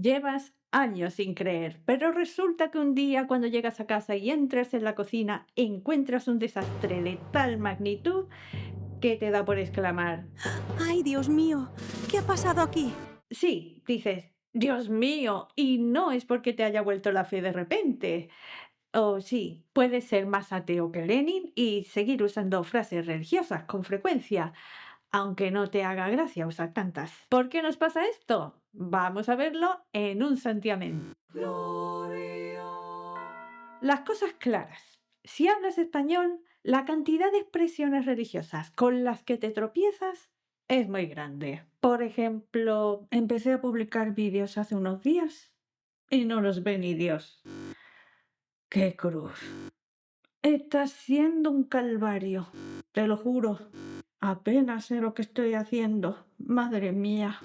Llevas años sin creer, pero resulta que un día cuando llegas a casa y entras en la cocina, encuentras un desastre de tal magnitud que te da por exclamar. ¡Ay, Dios mío! ¿Qué ha pasado aquí? Sí, dices, Dios mío, y no es porque te haya vuelto la fe de repente. O sí, puedes ser más ateo que Lenin y seguir usando frases religiosas con frecuencia, aunque no te haga gracia usar tantas. ¿Por qué nos pasa esto? Vamos a verlo en un santiamén. Las cosas claras. Si hablas español, la cantidad de expresiones religiosas con las que te tropiezas es muy grande. Por ejemplo, empecé a publicar vídeos hace unos días y no los ve ni Dios. ¡Qué cruz! Está siendo un calvario, te lo juro. Apenas sé lo que estoy haciendo. Madre mía,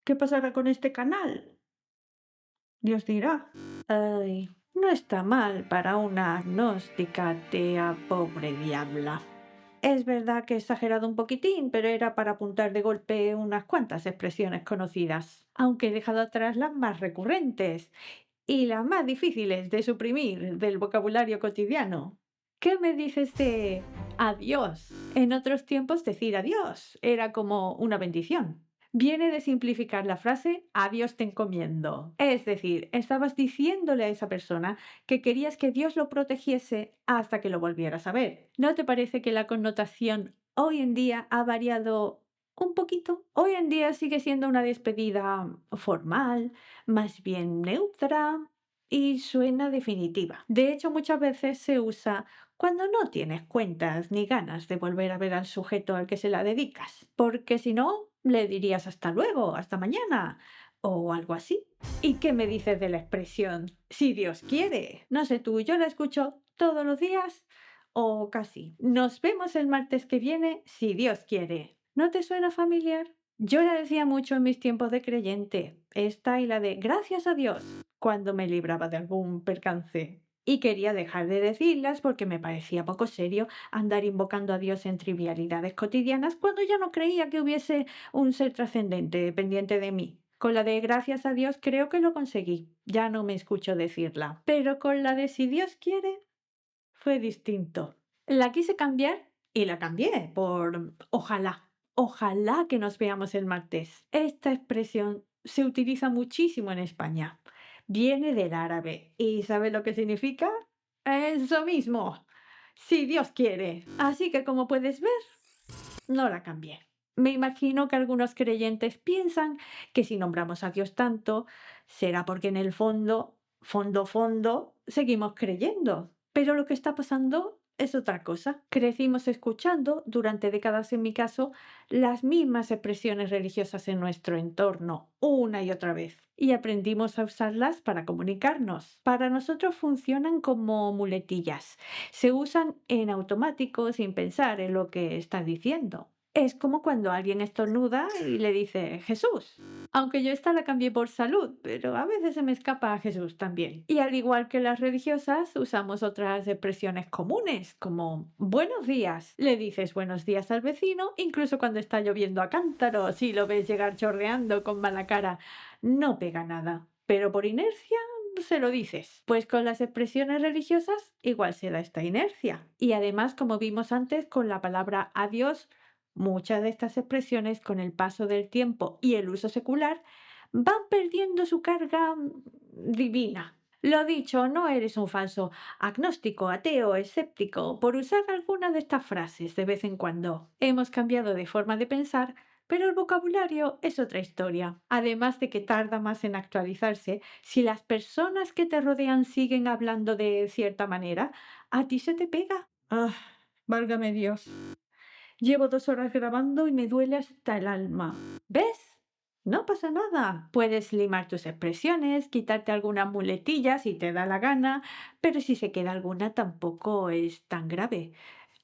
¿qué pasará con este canal? Dios dirá. Ay, no está mal para una agnóstica atea, pobre diabla. Es verdad que he exagerado un poquitín, pero era para apuntar de golpe unas cuantas expresiones conocidas, aunque he dejado atrás las más recurrentes y las más difíciles de suprimir del vocabulario cotidiano. ¿Qué me dices de adiós? En otros tiempos decir adiós era como una bendición. Viene de simplificar la frase a Dios te encomiendo. Es decir, estabas diciéndole a esa persona que querías que Dios lo protegiese hasta que lo volvieras a ver. ¿No te parece que la connotación hoy en día ha variado un poquito? Hoy en día sigue siendo una despedida formal, más bien neutra y suena definitiva. De hecho, muchas veces se usa cuando no tienes cuentas ni ganas de volver a ver al sujeto al que se la dedicas, porque si no, le dirías hasta luego, hasta mañana o algo así. ¿Y qué me dices de la expresión si Dios quiere? No sé tú, yo la escucho todos los días o casi. Nos vemos el martes que viene si Dios quiere. ¿No te suena familiar? Yo la decía mucho en mis tiempos de creyente, esta y la de gracias a Dios, cuando me libraba de algún percance. Y quería dejar de decirlas porque me parecía poco serio andar invocando a Dios en trivialidades cotidianas cuando ya no creía que hubiese un ser trascendente pendiente de mí. Con la de gracias a Dios creo que lo conseguí, ya no me escucho decirla. Pero con la de si Dios quiere fue distinto. La quise cambiar y la cambié por ojalá. Ojalá que nos veamos el martes. Esta expresión se utiliza muchísimo en España. Viene del árabe. ¿Y sabe lo que significa? Eso mismo. Si Dios quiere. Así que como puedes ver, no la cambié. Me imagino que algunos creyentes piensan que si nombramos a Dios tanto, será porque en el fondo, seguimos creyendo. Pero lo que está pasando es otra cosa. Crecimos escuchando, durante décadas en mi caso, las mismas expresiones religiosas en nuestro entorno, una y otra vez. Y aprendimos a usarlas para comunicarnos. Para nosotros funcionan como muletillas. Se usan en automático sin pensar en lo que estás diciendo. Es como cuando alguien estornuda y le dice Jesús. Aunque yo esta la cambié por salud, pero a veces se me escapa a Jesús también. Y al igual que las religiosas, usamos otras expresiones comunes, como buenos días. Le dices buenos días al vecino, incluso cuando está lloviendo a cántaros y lo ves llegar chorreando con mala cara. No pega nada, pero por inercia se lo dices. Pues con las expresiones religiosas igual se da esta inercia. Y además, como vimos antes con la palabra adiós, muchas de estas expresiones con el paso del tiempo y el uso secular van perdiendo su carga divina. Lo dicho, no eres un falso agnóstico, ateo, escéptico por usar alguna de estas frases de vez en cuando. Hemos cambiado de forma de pensar, pero el vocabulario es otra historia. Además de que tarda más en actualizarse, si las personas que te rodean siguen hablando de cierta manera, a ti se te pega. Ah, válgame Dios. Llevo 2 horas grabando y me duele hasta el alma. ¿Ves? No pasa nada. Puedes limar tus expresiones, quitarte algunas muletillas si te da la gana, pero si se queda alguna tampoco es tan grave.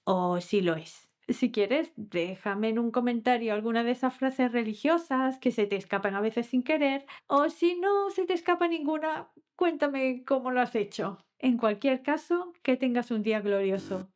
O sí lo es. Si quieres, déjame en un comentario alguna de esas frases religiosas que se te escapan a veces sin querer, o si no se te escapa ninguna, cuéntame cómo lo has hecho. En cualquier caso, que tengas un día glorioso.